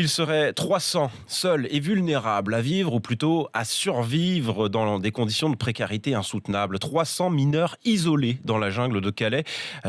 Il serait 300, seuls et vulnérables, à vivre ou plutôt à survivre dans des conditions de précarité insoutenables. 300 mineurs isolés dans la jungle de Calais.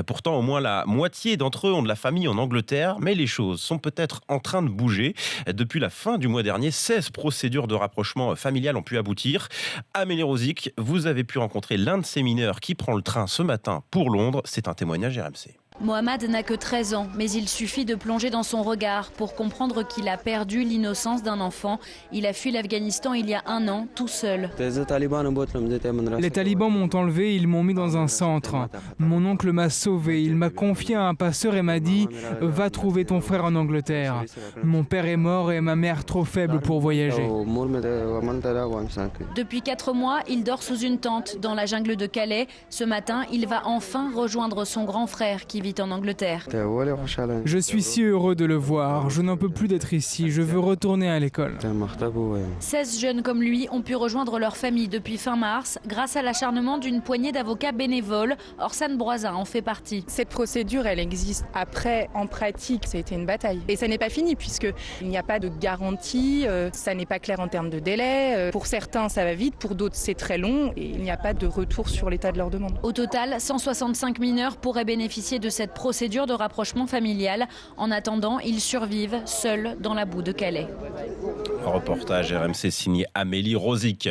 Pourtant, au moins la moitié d'entre eux ont de la famille en Angleterre, mais les choses sont peut-être en train de bouger. Depuis la fin du mois dernier, 16 procédures de rapprochement familial ont pu aboutir. Amélie Rosic, vous avez pu rencontrer l'un de ces mineurs qui prend le train ce matin pour Londres. C'est un témoignage RMC. Mohamed n'a que 13 ans, mais il suffit de plonger dans son regard pour comprendre qu'il a perdu l'innocence d'un enfant. Il a fui l'Afghanistan il y a 1 an, tout seul. Les talibans m'ont enlevé, ils m'ont mis dans un centre. Mon oncle m'a sauvé, il m'a confié à un passeur et m'a dit « Va trouver ton frère en Angleterre ». Mon père est mort et ma mère trop faible pour voyager. Depuis 4 mois, il dort sous une tente dans la jungle de Calais. Ce matin, il va enfin rejoindre son grand frère qui vit en Angleterre. Je suis si heureux de le voir, je n'en peux plus d'être ici, je veux retourner à l'école. 16 jeunes comme lui ont pu rejoindre leur famille depuis fin mars grâce à l'acharnement d'une poignée d'avocats bénévoles. Orsan Broisin en fait partie. Cette procédure, elle existe. Après, en pratique, ça a été une bataille. Et ça n'est pas fini puisqu'il n'y a pas de garantie, ça n'est pas clair en termes de délai. Pour certains, ça va vite, pour d'autres, c'est très long et il n'y a pas de retour sur l'état de leur demande. Au total, 165 mineurs pourraient bénéficier de cette procédure de rapprochement familial. En attendant, ils survivent seuls dans la boue de Calais. Reportage RMC signé Amélie Rosic.